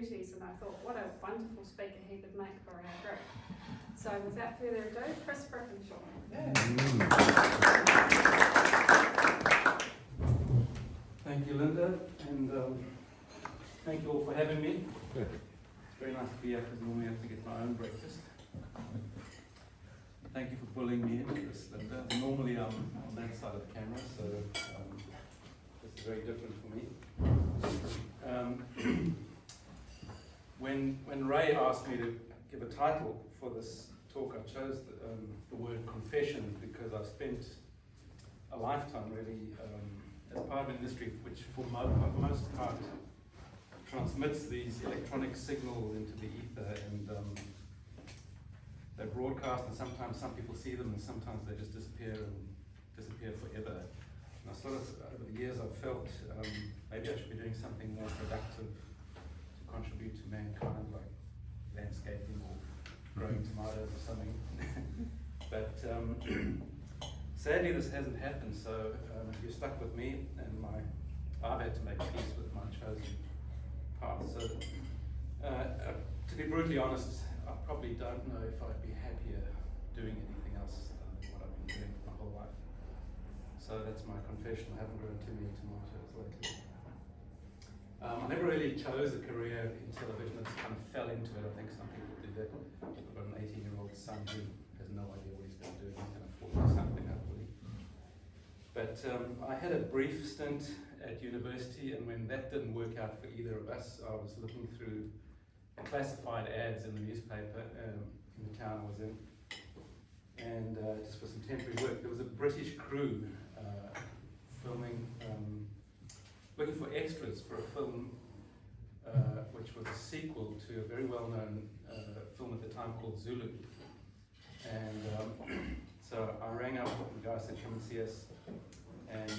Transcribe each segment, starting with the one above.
duties, and I thought, what a wonderful speaker he would make for our group. So without further ado, Chris Brokensha. Thank you, Linda, and thank you all for having me. Good. It's very nice to be here because normally I have to get my own breakfast. Thank you for pulling me into this, Linda. Normally I'm on that side of the camera, so this is very different for me. When Ray asked me to give a title for this talk, I chose the word confession because I've spent a lifetime really as part of an industry which for most part transmits these electronic signals into the ether, and they're broadcast, and sometimes some people see them and sometimes they just disappear forever. And I sort of, over the years I've felt maybe I should be doing something more productive to contribute to mankind, like landscaping or growing tomatoes or something. But sadly this hasn't happened, so you're stuck with me, and I've had to make peace with my chosen path. So to be brutally honest, I probably don't know if I'd be happier doing anything else than what I've been doing my whole life. So that's my confession. I haven't grown too many tomatoes lately. I never really chose a career in television. I just kind of fell into it. I think some people do that. I've got an 18-year-old son who has no idea what he's going to do. He's going to afford to do something, hopefully. But I had a brief stint at university, and when that didn't work out for either of us, I was looking through classified ads in the newspaper in the town I was in, and just for some temporary work. There was a British crew filming, looking for extras for a film which was a sequel to a very well-known film at the time called Zulu. And so I rang up, and the guy said, come and see us. And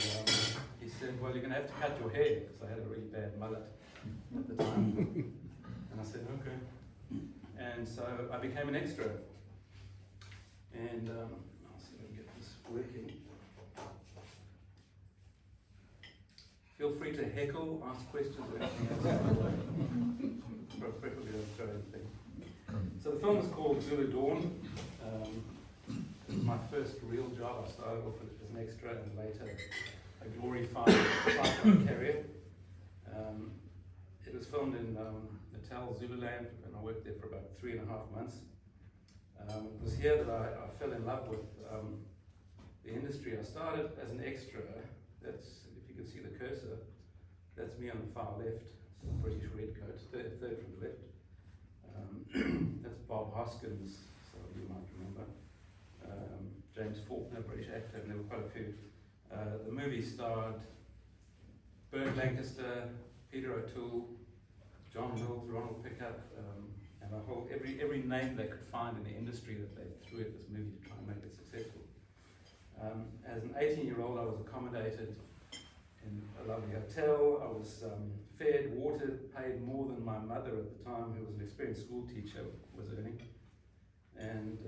he said, well, you're going to have to cut your hair, because I had a really bad mullet at the time. And I said, okay. And so I became an extra. And I'll see if I can get this working. Feel free to heckle, ask questions, or anything else. Preferably don't throw anything. So the film is called Zulu Dawn. It was my first real job. I started off as an extra and later a glorified cyclone carrier. It was filmed in Natal, Zululand, and I worked there for about 3.5 months. It was here that I fell in love with the industry. I started as an extra. That's, if you can see the cursor, that's me on the far left, British redcoat, third from the left. That's Bob Hoskins, so you might remember. James Faulkner, British actor, and there were quite a few. The movie starred Bert Lancaster, Peter O'Toole, John Mills, Ronald Pickup, and a whole every name they could find in the industry that they threw at this movie to try and make it successful. As an 18-year-old, I was accommodated in a lovely hotel. I was fed, watered, paid more than my mother at the time, who was an experienced school teacher, was earning. And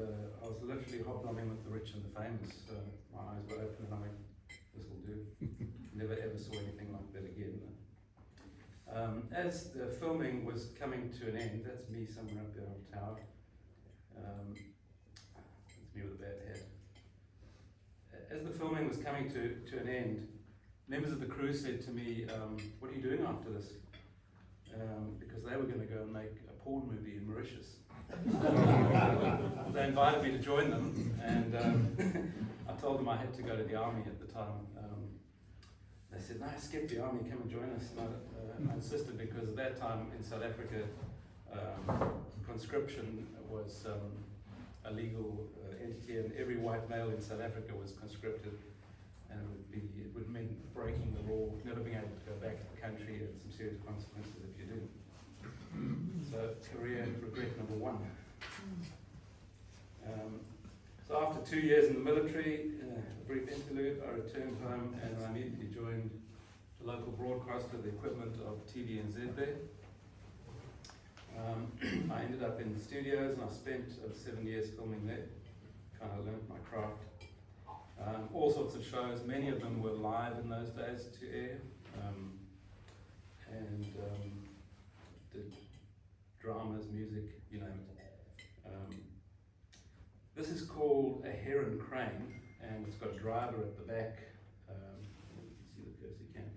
I was literally hobnobbing with the rich and the famous. My eyes were open and I went, this will do. Never ever saw anything like that again. As the filming was coming to an end, that's me somewhere up there on the tower. That's me with a bad head. As the filming was coming to an end, members of the crew said to me, what are you doing after this? Because they were going to go and make a porn movie in Mauritius. They invited me to join them, and I told them I had to go to the army at the time. They said, no, skip the army, come and join us. And I insisted because at that time in South Africa, conscription was a legal entity, and every white male in South Africa was conscripted, and it would mean breaking the law, never being able to go back to the country, and some serious consequences if you did. So career regret number 1. So after 2 years in the military, a brief interlude, I returned home and I immediately joined the local broadcaster, the equivalent of TVNZ there. I ended up in the studios and I spent 7 years filming there. Kind of learned my craft. All sorts of shows, many of them were live in those days to air. And did music, you name it. This is called a heron crane, and it's got a driver at the back. You can see the cursor, you can.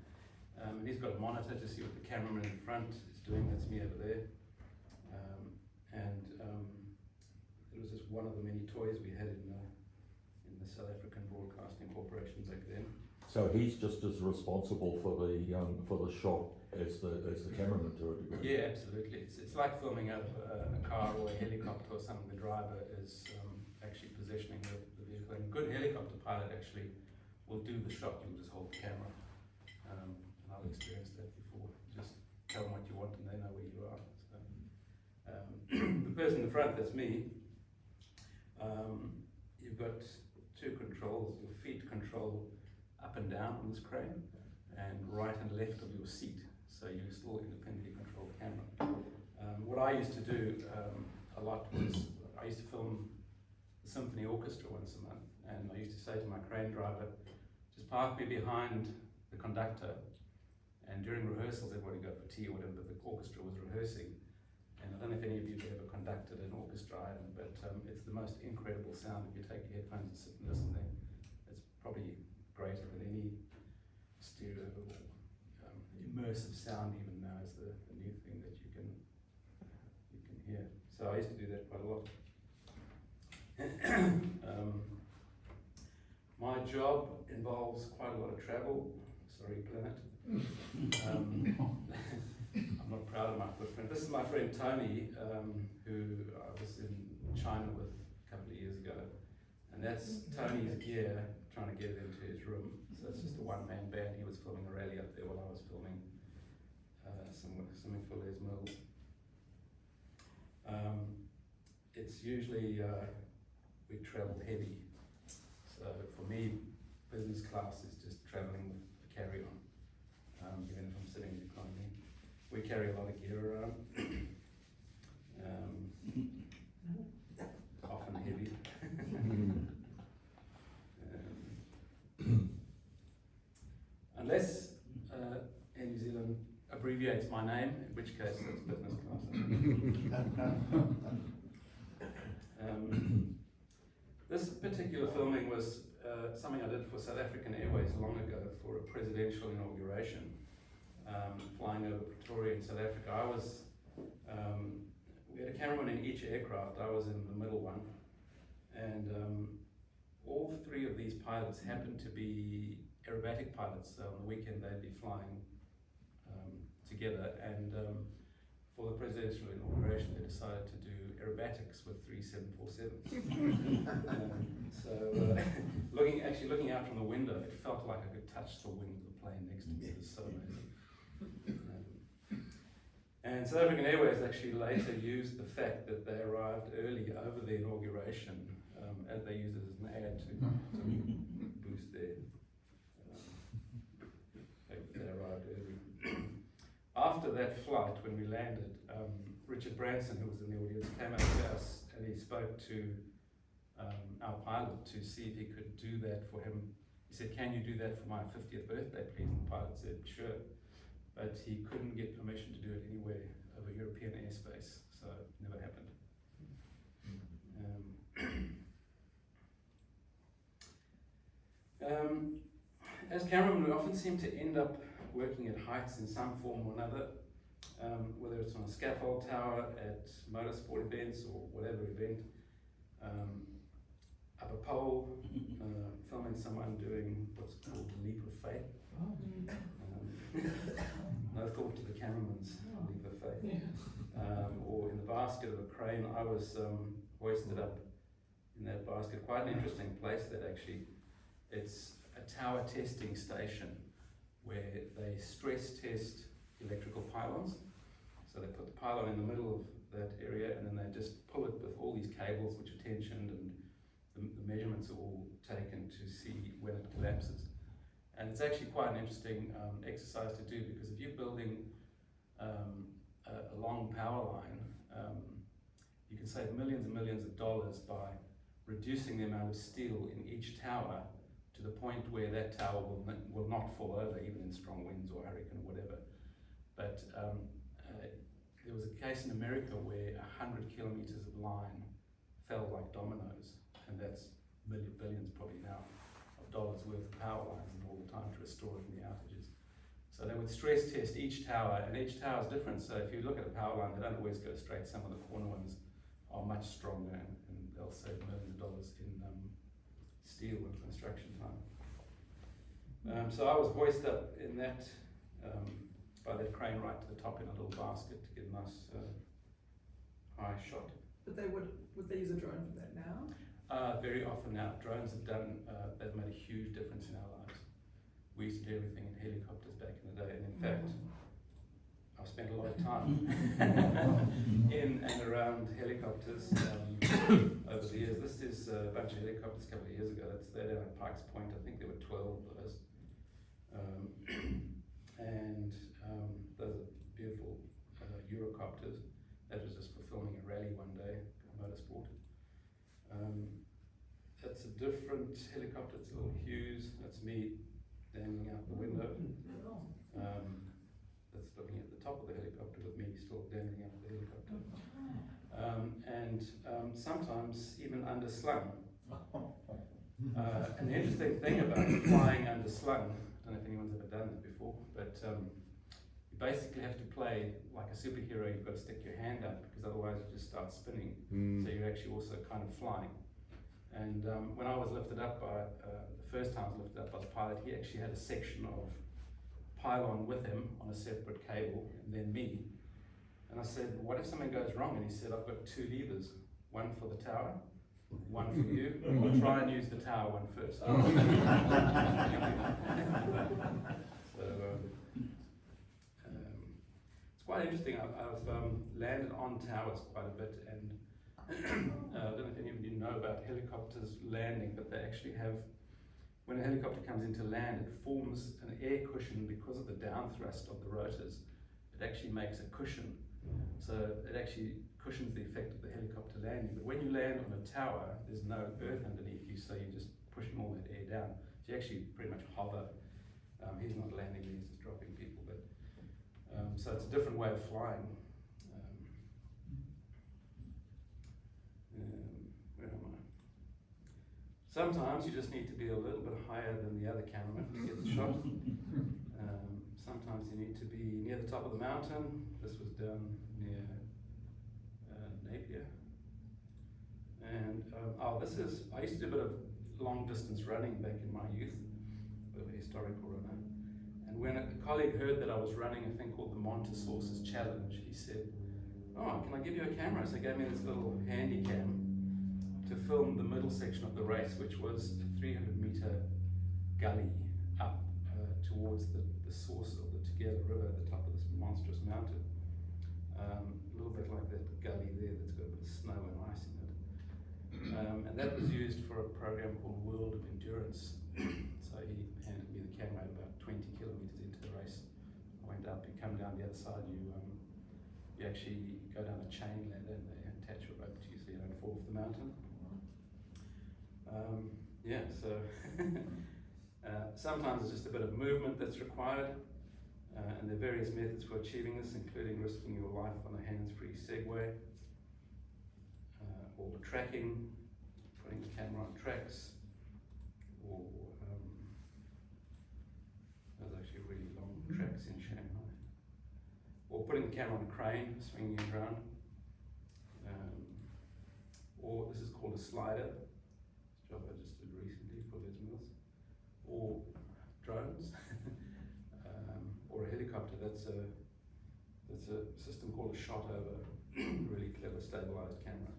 And he's got a monitor to see what the cameraman in front is doing. That's me over there. It was just one of the many toys we had in the South African Broadcasting Corporation back then. So he's just as responsible for the shot as the cameraman to a degree. Yeah, absolutely. It's like filming a car or a helicopter or something. The driver is actually positioning the vehicle. And a good helicopter pilot actually will do the shot. You'll just hold the camera. And I've experienced that before. Just tell them what you want and they know where you are. So, the person in the front, that's me. You've got two controls. Your feet control up and down on this crane, and right and left of your seat, so you still independently control the camera. What I used to do a lot was, I used to film the symphony orchestra once a month, and I used to say to my crane driver, just park me behind the conductor, and during rehearsals everybody go for tea or whatever, but the orchestra was rehearsing, and I don't know if any of you have ever conducted an orchestra, but it's the most incredible sound. If you take your headphones and sit and listen there, it's probably greater than any stereo or immersive sound even now is the new thing that you can hear. So I used to do that quite a lot. My job involves quite a lot of travel. Sorry, Planet. I'm not proud of my footprint. This is my friend Tony, who I was in China with a couple of years ago. And that's Tony's gear, trying to get it into his room. So it's just a one-man band. He was filming a rally up there while I was filming something for Les Mills. It's usually, we travel heavy. So for me, business class is just traveling with a carry-on, even if I'm sitting in economy. We carry a lot of gear around, often heavy. Unless Air New Zealand abbreviates my name, in which case it's business class. This particular filming was something I did for South African Airways long ago for a presidential inauguration, flying over Pretoria in South Africa. We had a cameraman in each aircraft. I was in the middle one, and all three of these pilots happened to be aerobatic pilots. So on the weekend they'd be flying together, and for the presidential inauguration they decided to do aerobatics with 3 747s. Looking out from the window, it felt like I could touch the wing of the plane next to me. It was so amazing. And South African Airways actually later used the fact that they arrived early over the inauguration, as they used it as an ad to boost their fact that they arrived early. After that flight, when we landed, Richard Branson, who was in the audience, came up to us and he spoke to our pilot to see if he could do that for him. He said, "Can you do that for my 50th birthday, please?" And the pilot said, "Sure." But he couldn't get permission to do it anywhere over European airspace, so it never happened. As cameramen, we often seem to end up working at heights in some form or another, whether it's on a scaffold tower, at motorsport events or whatever event, up a pole, filming someone doing what's called a leap of faith. No thought to the cameraman's leap of faith. Or in the basket of a crane. I was hoisted up in that basket. Quite an interesting place that actually, it's a tower testing station where they stress test electrical pylons. So they put the pylon in the middle of that area and then they just pull it with all these cables which are tensioned, and the measurements are all taken to see when it collapses. And it's actually quite an interesting exercise to do, because if you're building a long power line, you can save millions and millions of dollars by reducing the amount of steel in each tower to the point where that tower will not fall over, even in strong winds or hurricane or whatever. But there was a case in America where 100 kilometers of line fell like dominoes, and that's billions probably now of dollars worth of power lines and all the time to restore it in the outages. So they would stress test each tower, and each tower is different. So if you look at a power line, they don't always go straight. Some of the corner ones are much stronger, and they'll save millions of dollars in steel and construction time. So I was hoisted up in that, by that crane right to the top in a little basket to get a nice high shot. But would they use a drone for that now? Very often now, drones have done, they've made a huge difference in our lives. We used to do everything in helicopters back in the day, and in fact, I've spent a lot of time in and around helicopters over the years. This is a bunch of helicopters a couple of years ago. They're down at Pikes Point. I think there were 12 of those. And those are beautiful Eurocopters. That was just for filming a rally one day, motorsport. That's a different helicopter. It's a little Hughes. That's me dangling out the window. That's looking at the top of the helicopter with me still dangling out the helicopter. And sometimes even underslung. And the interesting thing about flying underslung, I don't know if anyone's ever done that before, but you basically have to play like a superhero. You've got to stick your hand up because otherwise you just start spinning. So you're actually also kind of flying. And when I was lifted up by, the first time I was lifted up by the pilot, he actually had a section of pylon with him on a separate cable, and then me. And I said, what if something goes wrong? And he said, I've got 2 levers, one for the tower, one for you. I'll try and use the tower one first. So, it's quite interesting. I've landed on towers quite a bit, and I don't know if any of you know about helicopters landing, but they actually have, when a helicopter comes into land, it forms an air cushion because of the down thrust of the rotors. It actually makes a cushion. So it actually cushions the effect of the helicopter landing. But when you land on a tower, there's no earth underneath you, so you're just pushing all that air down. So you actually pretty much hover. He's not landing, he's just dropping people. But so it's a different way of flying. Where am I? Sometimes you just need to be a little bit higher than the other cameraman to get the shot. Sometimes you need to be near the top of the mountain. This was done near Napier. And I used to do a bit of long distance running back in my youth, a bit of a historical runner. And when a colleague heard that I was running a thing called the Montresorce's Challenge, he said, oh, can I give you a camera? So he gave me this little handy cam to film the middle section of the race, which was a 300-meter gully up towards the source of the Tugela River at the top of this monstrous mountain. A little bit like that gully there that's got a bit of snow and ice in it. And that was used for a program called World of Endurance. So he handed me the camera at about 20 kilometers into the race. I went up, you come down the other side, you actually go down a chain ladder and they attach a rope to you so you don't fall off the mountain. So sometimes it's just a bit of movement that's required, and there are various methods for achieving this, including risking your life on a hands-free Segway, or tracking, putting the camera on tracks, or those are actually really long tracks in Shanghai, or putting the camera on a crane, swinging it around, or this is called a slider. Job I just did recently for Les Mills, or drones, or a helicopter. That's a system called a shot over, really clever stabilized camera.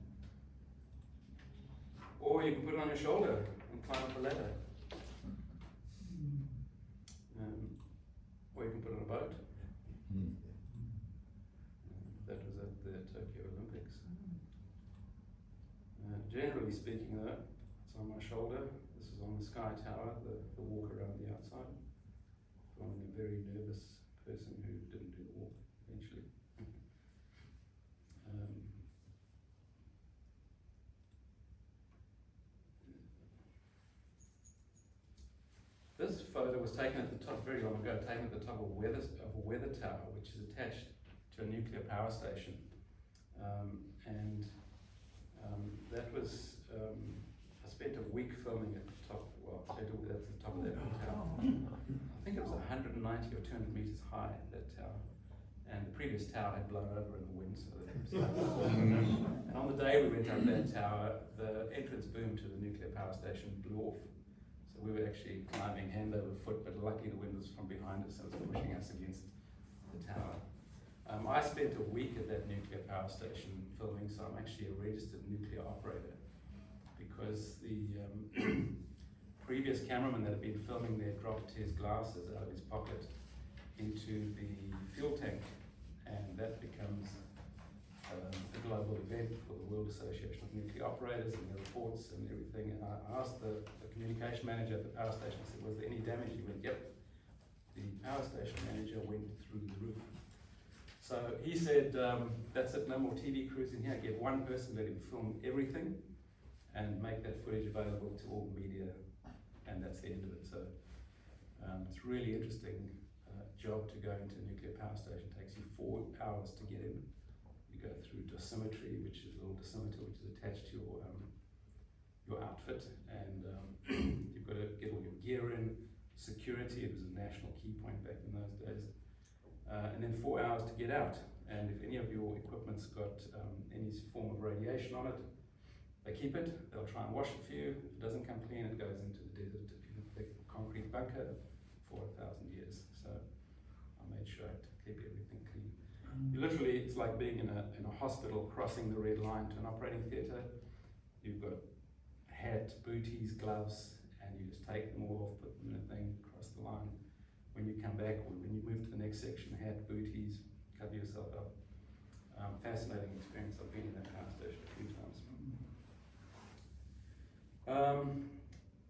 Or you can put it on your shoulder and climb up a ladder. Or you can put it on a boat. That was at the Tokyo Olympics. Generally speaking though, on my shoulder. This is on the Sky Tower, the walk around the outside. I'm a very nervous person who didn't do the walk eventually. This photo was taken at the top, very long ago, taken at the top of a weather tower, which is attached to a nuclear power station. and that was, I spent a week filming at the top, well, I spent at the top of that tower. I think it was 190 or 200 meters high, that tower. And the previous tower had blown over in the wind, so that it was and on the day we went up that tower, the entrance boom to the nuclear power station blew off. So we were actually climbing hand over foot, but luckily the wind was from behind us, so it was pushing us against the tower. I spent a week at that nuclear power station filming, so I'm actually a registered nuclear operator, because the previous cameraman that had been filming there dropped his glasses out of his pocket into the fuel tank, and that becomes a global event for the World Association of Nuclear Operators and the reports and everything. And I asked the communication manager at the power station, I said, was there any damage? He went, yep. The power station manager went through the roof. So he said, that's it, no more TV crews in here. Get one person, let him film everything and make that footage available to all media, and that's the end of it. So it's really interesting job to go into a nuclear power station. It takes you 4 hours to get in. You go through dosimetry, which is a little dosimeter which is attached to your outfit, and you've got to get all your gear in. Security, it was a national key point back in those days. And then 4 hours to get out. And if any of your equipment's got any form of radiation on it, they keep it, they'll try and wash it for you. If it doesn't come clean, it goes into the desert in a big concrete bunker for 1,000 years. So I made sure to keep everything clean. You literally, it's like being in a hospital crossing the red line to an operating theatre. You've got hat, booties, gloves, and you just take them all off, put them in a thing, cross the line. When you come back, or when you move to the next section, hat, booties, cover yourself up. Fascinating experience. I've been in that power station a few times.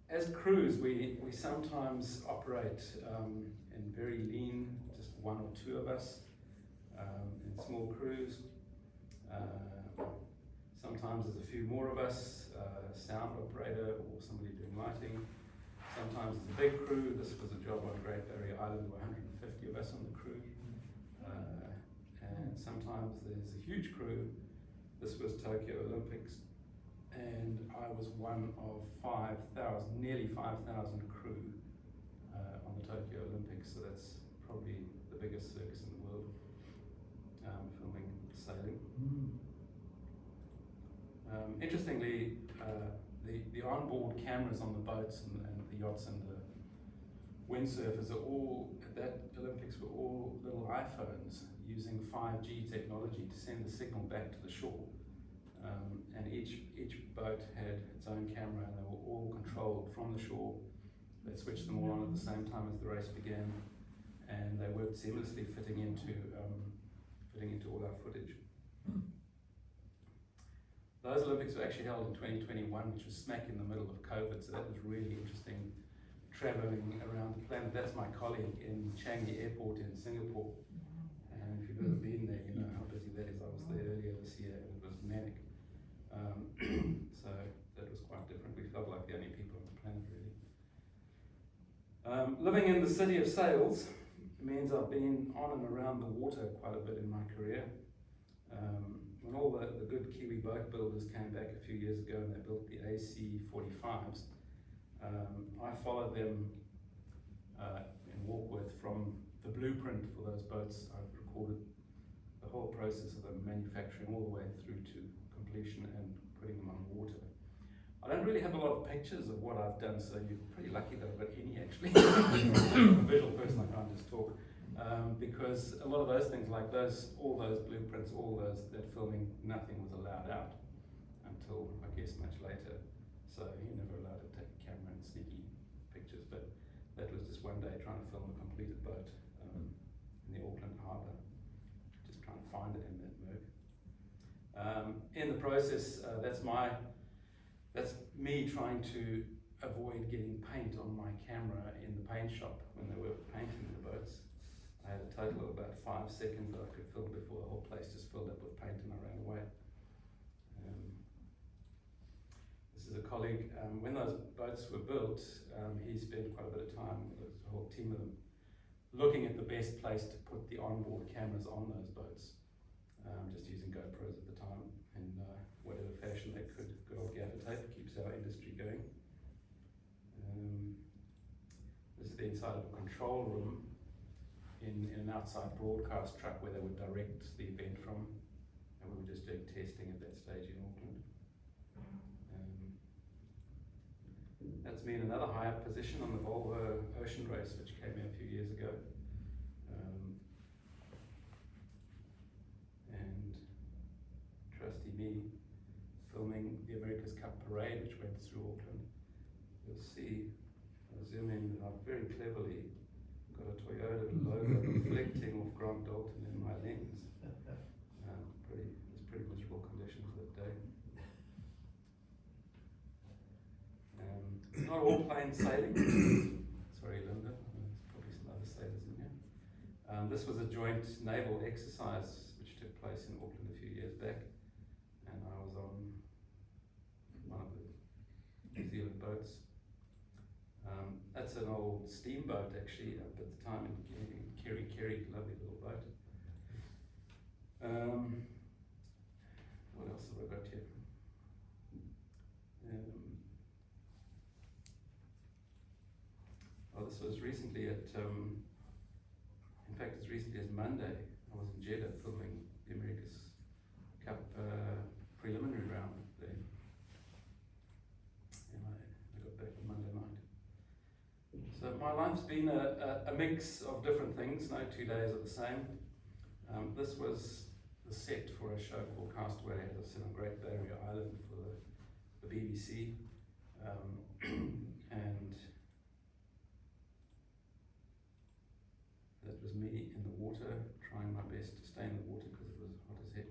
As crews, we sometimes operate in very lean, just 1 or 2 of us, in small crews. Sometimes there's a few more of us, sound operator or somebody doing lighting. Sometimes it's a big crew. This was a job on Great Barrier Island, there were 150 of us on the crew. And sometimes there's a huge crew. This was Tokyo Olympics, and I was one of 5,000, nearly 5,000 crew on the Tokyo Olympics, so that's probably the biggest circus in the world, filming sailing. Interestingly, the onboard cameras on the boats and the yachts and the windsurfers are all, at that Olympics, were all little iPhones using 5G technology to send the signal back to the shore. And each boat had its own camera, and they were all controlled from the shore. They switched them all on at the same time as the race began, and they worked seamlessly, fitting into all our footage. Those Olympics were actually held in 2021, which was smack in the middle of COVID, so that was really interesting, traveling around the planet. That's my colleague in Changi Airport in Singapore, and if you've ever been there, you know how busy that is. I was there earlier this year, and it was manic. So that was quite different. We felt like the only people on the planet, really. Living in the city of sails means I've been on and around the water quite a bit in my career. When all the good Kiwi boat builders came back a few years ago and they built the AC-45s, I followed them in Warkworth from the blueprint for those boats. I've recorded the whole process of them manufacturing all the way through to completion and putting them on water. I don't really have a lot of pictures of what I've done, so you're pretty lucky that I've got any actually. I'm a visual person, I can't just talk. Because a lot of those things, like all those blueprints, all that filming, nothing was allowed out until, I guess, much later. So you're never allowed to take a camera and sneaky pictures, but that was just one day trying to film a completed boat in the Auckland harbour, just trying to find it in that murk. In the process, that's me trying to avoid getting paint on my camera in the paint shop when they were painting the boats. I had a total of about 5 seconds that I could film before the whole place just filled up with paint and I ran away. This is a colleague, when those boats were built, he spent quite a bit of time, there was a whole team of them, looking at the best place to put the onboard cameras on those boats, just using GoPros at the time. control room in an outside broadcast truck where they would direct the event from, and we were just doing testing at that stage in Auckland. That's me in another higher position on the Volvo Ocean Race, which came here a few years ago. And trusty me filming the America's Cup parade, which went through Auckland. You'll see, I'll zoom in, I've very cleverly got a Toyota logo reflecting off Grant Dalton in my lens. It's pretty miserable conditions that day. It's not all plain sailing. Sorry, Linda, there's probably some other sailors in here. This was a joint naval exercise which took place in Auckland a few years back, and I was on one of the New Zealand boats. That's an old steamboat actually, up at the time in Kerry, lovely little boat. What else have I got here? This was recently at, in fact as recently as Monday, I was in Jeddah filming the America's Cup preliminary round there. And I got back on Monday night. So my life's been a mix of different things, no 2 days are the same. This was the set for a show called Castaway. I was on Great Barrier Island for the BBC. And that was me in the water, trying my best to stay in the water because it was hot as heck,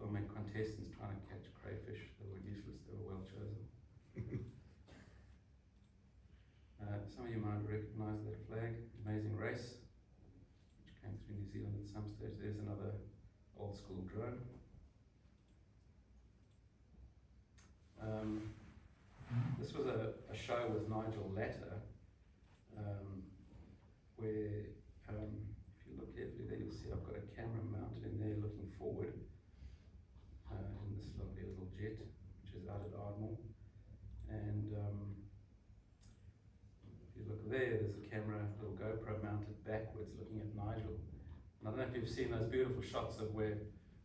filming contestants trying to catch crayfish. They were useless, they were well chosen. Some of you might recognise that flag, Amazing Race, which came through New Zealand at some stage. There's another old school drone. This was a show with Nigel Latter, where if you look carefully there, you'll see I've got a camera mounted in there looking forward in this lovely little jet, which is out at Ardmore. And if you look there, there's a camera, a little GoPro mounted backwards looking at Nigel. And I don't know if you've seen those beautiful shots of where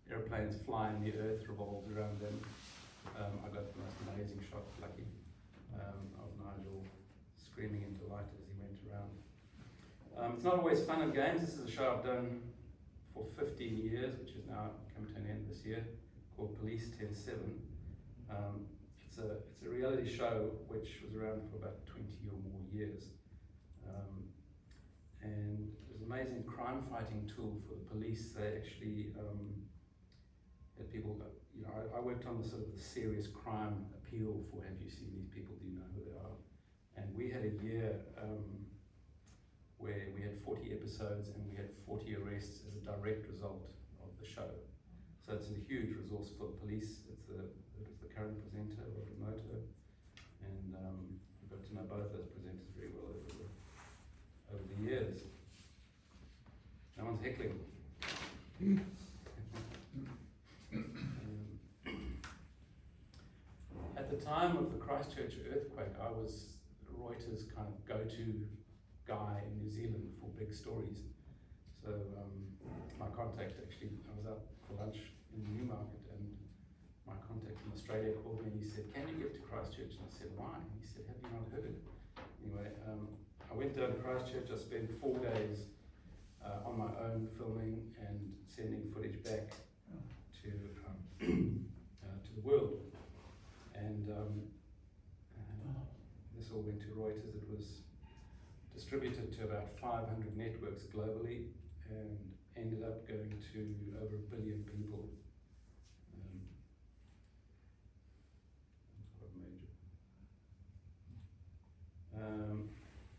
airplanes fly and the earth revolves around them. I got the most amazing shot, lucky, of Nigel screaming in delight as he went around. It's not always fun and games. This is a show I've done for 15 years, which is now come to an end this year, called Police 10-7. It's a reality show which was around for about 20 or more years. And it was an amazing crime fighting tool for the police. They actually had people, I worked on the sort of the serious crime appeal for have you seen these people, do you know who they are? And we had a year where we had 40 episodes and we had 40 arrests as a direct result of the show. So it's a huge resource for the police. It was the current presenter, Rotary Moto, and I got to know both those presenters very well over the years. No one's heckling. At the time of the Christchurch earthquake, I was Reuters' kind of go-to guy in New Zealand for big stories. So my contact actually, I was out for lunch in Newmarket and my contact in Australia called me and he said, can you get to Christchurch? And I said, why? And he said, have you not heard? Anyway, I went down to Christchurch. I spent 4 days on my own filming and sending footage back to the world. And this all went to Reuters. It was distributed to about 500 networks globally and ended up going to over 1 billion people. Quite major.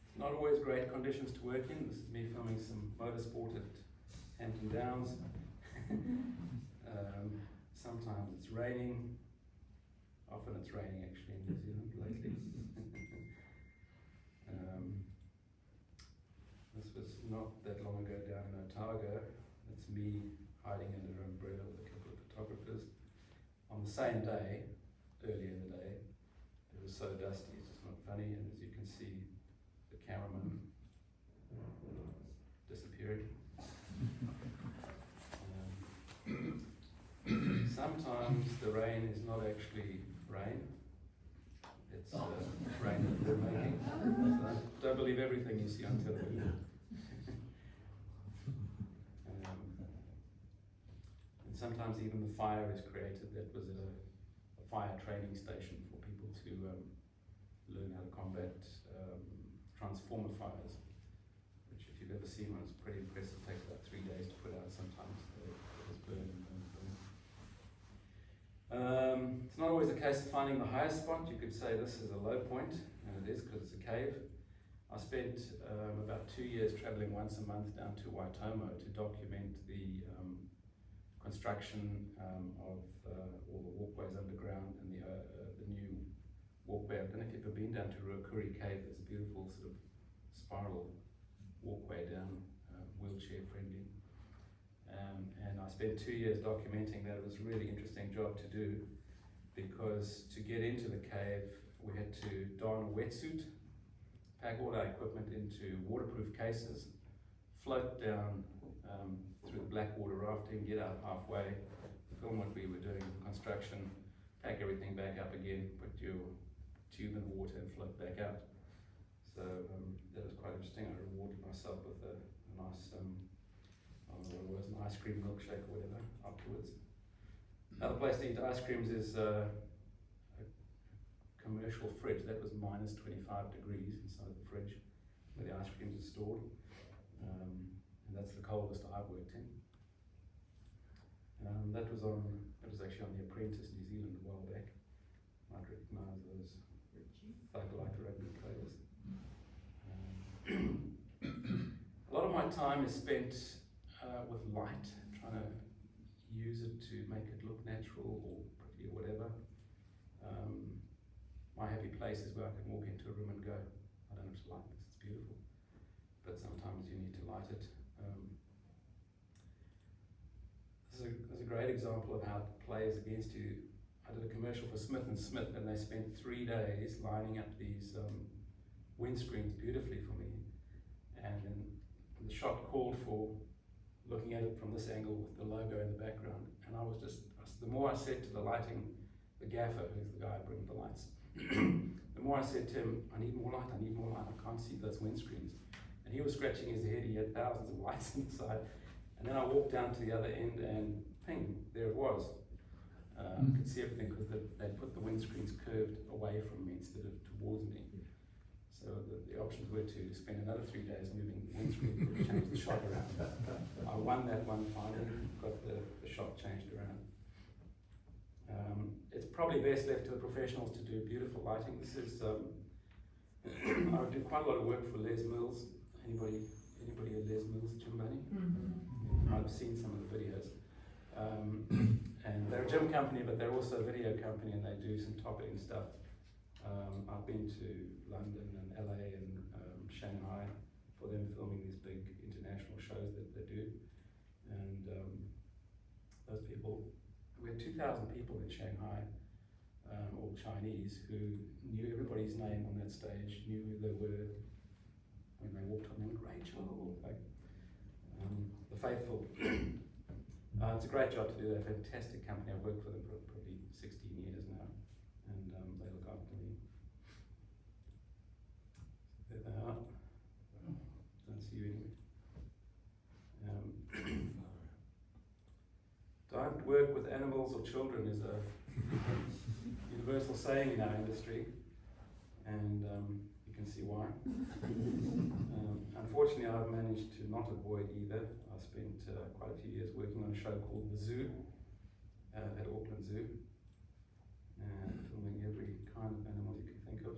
It's not always great conditions to work in. This is me filming some motorsport at Hampton Downs. Sometimes it's raining. Often it's raining actually in New Zealand lately. This was not that long ago down in Otago. It's me hiding under an umbrella with a couple of photographers. On the same day, earlier in the day, it was so dusty, it's just not funny, and as you can see, the cameraman sometimes the rain is not actually rain. It's rain that we're making. So don't believe everything you see on television. And sometimes even the fire is created. That was at a fire training station for people to learn how to combat transformer fires, which if you've ever seen one, it's pretty impressive. It takes about 3 days to put out sometimes. It was burning. It's not always a case of finding the highest spot. You could say this is a low point, and it is because it's a cave. I spent about 2 years traveling once a month down to Waitomo to document the construction of all the walkways underground and the new walkway. I don't know if you've ever been down to Rotary Cave. There's a beautiful sort of spiral walkway down, wheelchair friendly. And I spent 2 years documenting that. It was a really interesting job to do because to get into the cave we had to don a wetsuit, pack all our equipment into waterproof cases, float down through the black water rafting, get out halfway, film what we were doing, construction, pack everything back up again, put your tube in the water and float back out. So that was quite interesting. I rewarded myself with a nice I don't know what it was, an ice cream milkshake or whatever afterwards. Another place to eat ice creams is a commercial fridge. That was minus 25 degrees inside the fridge where the ice creams are stored. And that's the coldest I've worked in. That was actually on The Apprentice New Zealand a while back. You might recognise those thug-like rugby players. A lot of my time is spent with light, trying to use it to make it look natural or pretty or whatever. My happy place is where I can walk into a room and go, I don't have to light this, it's beautiful. But sometimes you need to light it. There's a great example of how it plays against you. I did a commercial for Smith & Smith and they spent 3 days lining up these windscreens beautifully for me. And then the shot called for looking at it from this angle with the logo in the background. And I was just, the more I said to the lighting, the gaffer, who's the guy bringing the lights, the more I said to him, I need more light, I can't see those windscreens. And he was scratching his head, he had thousands of lights inside. And then I walked down to the other end and ping, there it was. I could see everything because they put the windscreens curved away from me instead of towards me. So the options were to spend another 3 days moving the windscreen or change the shot around. I won that one finally, got the shot changed around. It's probably best left to the professionals to do beautiful lighting. This is, I do quite a lot of work for Les Mills. Anybody at Les Mills, Jimbani? I've seen some of the videos. And they're a gym company, but they're also a video company and they do some top-end stuff. I've been to London and LA and Shanghai for them filming these big international shows that they do. And those people, we had 2,000 people in Shanghai, all Chinese, who knew everybody's name on that stage, knew who they were when they walked on them, Rachel, like the faithful. It's a great job to do. They're a fantastic company. I've worked for them for probably 16 years now, and they look after me. So there they are. Don't see you anyway. Don't work with animals or children is a universal saying in our industry, and you can see why. Unfortunately, I've managed to not avoid either. I spent quite a few years working on a show called The Zoo at Auckland Zoo, filming every kind of animal you can think of.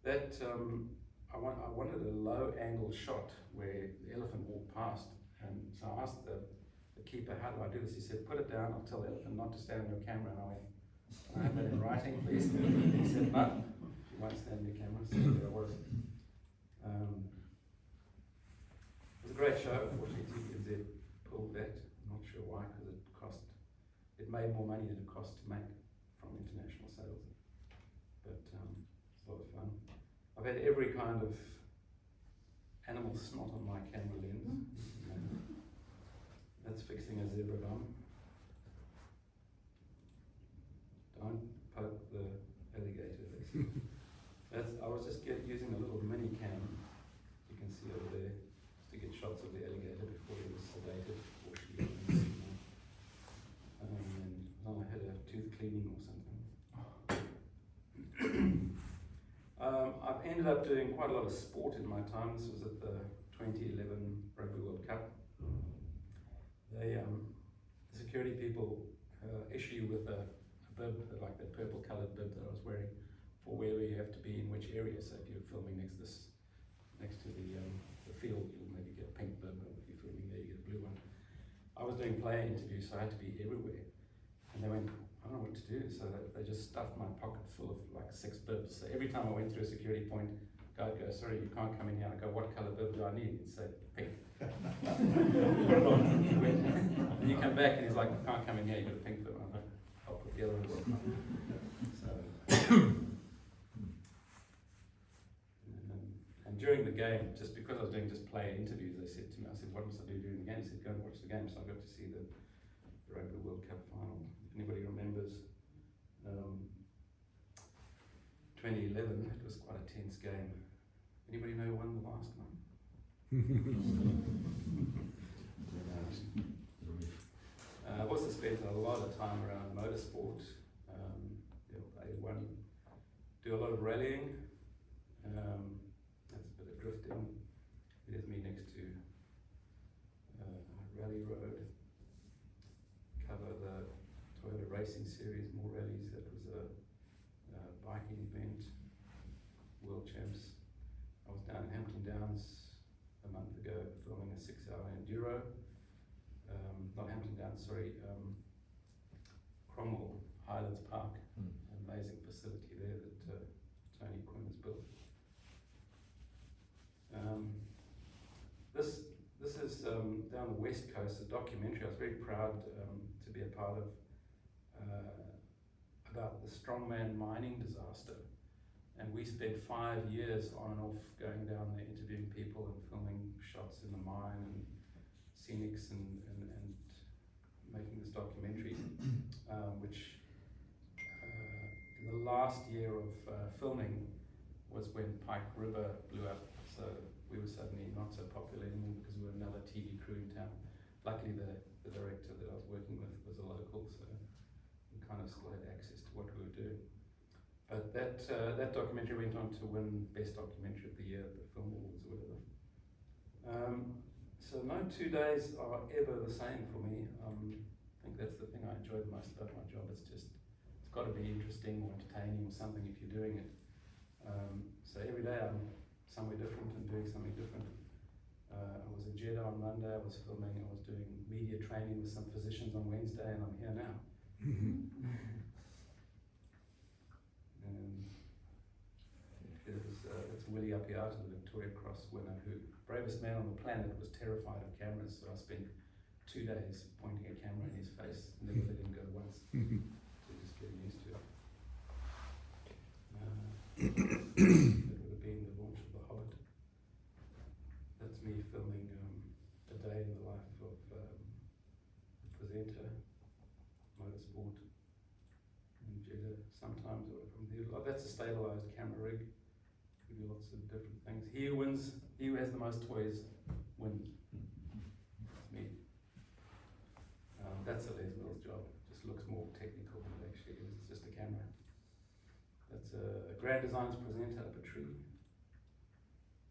That I wanted a low-angle shot where the elephant walked past, and so I asked the keeper, how do I do this? He said, put it down, I'll tell the elephant not to stand on your camera. And I went, can I have that in writing, please? He said, no, you won't stand on your camera. So there I was. It was a great show. Unfortunately, TVNZ pulled that. I'm not sure why, because it made more money than it cost to make from international sales. But it's a lot of fun. I've had every kind of animal snot on my camera lens. That's fixing a zebra bum. cleaning or something. I've ended up doing quite a lot of sport in my time. This was at the 2011 Rugby World Cup. The security people issue you with a bib, like that purple coloured bib that I was wearing, for where you have to be in which area. So if you're filming next to the field, you'll maybe get a pink bib, or if you're filming there, you get a blue one. I was doing player interviews, so I had to be everywhere. And they went, I don't know what to do, so they just stuffed my pocket full of like 6 bibs. So every time I went through a security point, guy would go, sorry, you can't come in here. I go, what colour bib do I need? He'd say, pink. And you come back and he's like, you can't come in here, you've got a pink bib. I'm like, I'll put the other one on. So, and during the game, just because I was doing just player interviews, they said to me, I said, what must I do during the game? He said, go and watch the game. So I got to see the Rugby World Cup final. If anybody remembers 2011, it was quite a tense game. Anybody know who won the last one? I've also spent a lot of time around motorsport. I do a lot of rallying. That's a bit of drifting. There's me next to Rally Road. Cover the Toyota Racing Series, more rallies. That was a biking event, World Champs. I was down in Hampton Downs a month ago filming a 6-hour enduro. Not Hampton Downs, sorry, Cromwell, Highlands Park. Amazing facility there that Tony Quinn has built. This is down the west coast, a documentary I was very proud to be a part of, about the Strongman mining disaster. And we spent 5 years on and off going down there interviewing people and filming shots in the mine and scenics and making this documentary, which in the last year of filming was when Pike River blew up. So we were suddenly not so popular anymore because we were another TV crew in town. Luckily the director that I was working with was a local, so we kind of still had access to what we were doing. But that documentary went on to win Best Documentary of the Year at the Film Awards or whatever. So no 2 days are ever the same for me. I think that's the thing I enjoy the most about my job. It's got to be interesting or entertaining or something if you're doing it. So every day I'm somewhere different and doing something different. I was in Jeddah on Monday, I was filming, I was doing media training with some physicians on Wednesday, and I'm here now. It's Willie Appiato, the Victoria Cross winner, who, bravest man on the planet, was terrified of cameras, so I spent 2 days pointing a camera in his face, never let him go once. So just getting used to it. It would have been the launch of The Hobbit. That's me filming a day in the life of the presenter, motorsport in Jeddah sometimes, or from there. That's a stabilized camera rig. We do lots of different things. He who wins, he who has the most toys wins. It's me. That's a Les Mills job. Just looks more technical than it actually is. It's just a camera. That's a Grand Designs presenter up a tree.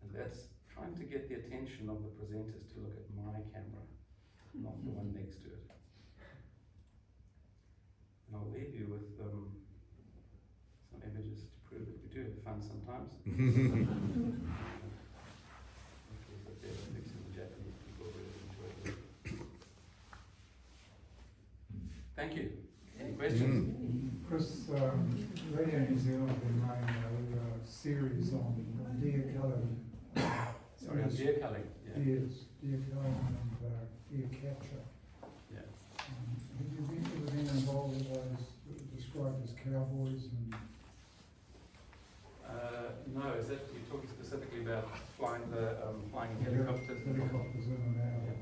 And that's trying to get the attention of the presenters to look at my camera, not the one next to it. And I'll leave you with some images to prove that we do have fun sometimes. Japanese people really enjoy it. Thank you. Any questions? Chris, Radio New Zealand have been running a series on deer culling. Sorry, on deer culling. Yeah. Deer culling and deer capture. Yeah. Have you ever been involved with those described as cowboys? And no, is that you're talking specifically about flying helicopters? Helicopters in and out of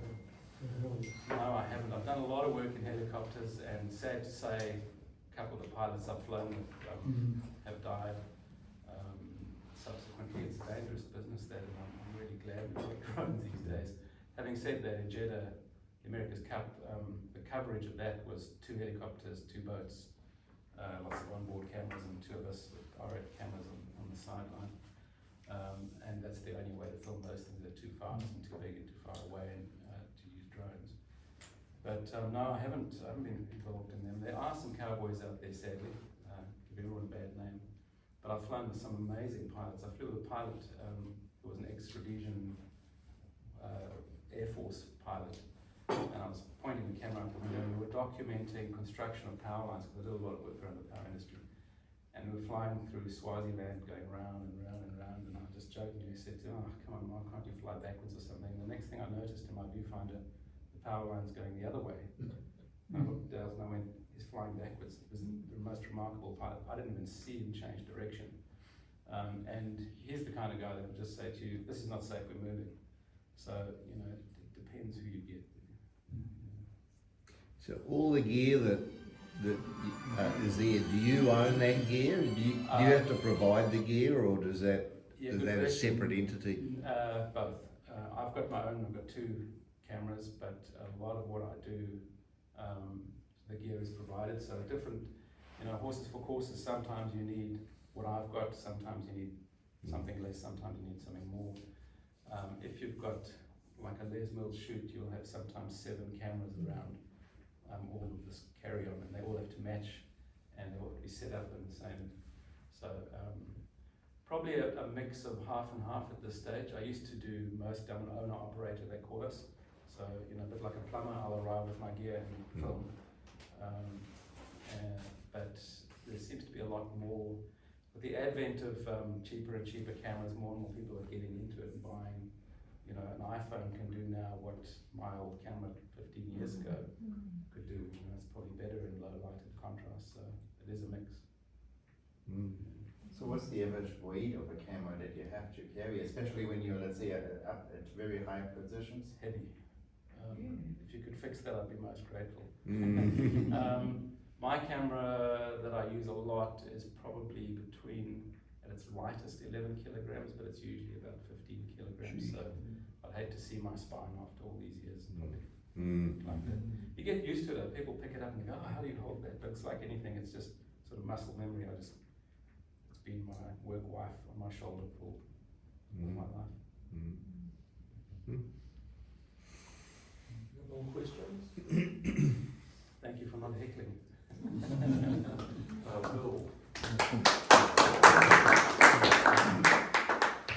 the hills. No, I haven't. I've done a lot of work in helicopters, and sad to say, a couple of the pilots I've flown with have died. Subsequently, it's a dangerous business that, and I'm really glad we take drones these days. Having said that, in Jeddah, the America's Cup, the coverage of that was 2 helicopters, 2 boats, lots of onboard cameras and two of us with RF cameras on the sideline. And that's the only way to film those things. They're too fast and too big and too far away to use drones. But no, I haven't been involved in them. There are some cowboys out there, sadly. Give everyone a bad name. But I've flown with some amazing pilots. I flew with a pilot who was an ex-Rhodesian Air Force pilot. And I was pointing the camera out the window, and we were documenting construction of power lines, because I do a lot of work around the power industry. And we were flying through Swaziland, going round and round and round, and I just jokingly said to him, "Oh, come on, Mark, can't you fly backwards or something?" And the next thing I noticed in my viewfinder, the power line's going the other way. And I looked down and I went, he's flying backwards. It was the most remarkable pilot. I didn't even see him change direction. And he's the kind of guy that would just say to you, "This is not safe, we're moving." So, you know, it depends who you get. So all the gear that is there, do you own that gear? Do you have to provide the gear, or is that a separate entity? Both. I've got my own. I've got 2 cameras, but a lot of what I do, the gear is provided. So different, you know, horses for courses. Sometimes you need what I've got. Sometimes you need something less. Sometimes you need something more. If you've got like a Les Mills shoot, you'll have sometimes 7 cameras around. All of this carry-on, and they all have to match, and they all have to be set up in the same. So probably a mix of half and half at this stage. I used to do most owner-operator, they call us. So, you know, a bit like a plumber, I'll arrive with my gear and film. But there seems to be a lot more, with the advent of cheaper and cheaper cameras, more and more people are getting into it and buying. You know, an iPhone can do now what my old camera 15 years ago could do. You know, it's probably better in low light and contrast, so it is a mix. So what's the average weight of a camera that you have to carry, especially when you're, let's say, up at very high positions? It's heavy. If you could fix that, I'd be most grateful. My camera that I use a lot is probably between, at its lightest, 11 kilograms, but it's usually about 15 kilograms. So I'd hate to see my spine after all these years. Like that. You get used to it. People pick it up and go, "Oh, how do you hold that?" But it's like anything. It's just sort of muscle memory. It's been my work wife on my shoulder for all my life. More questions? Thank you for not heckling.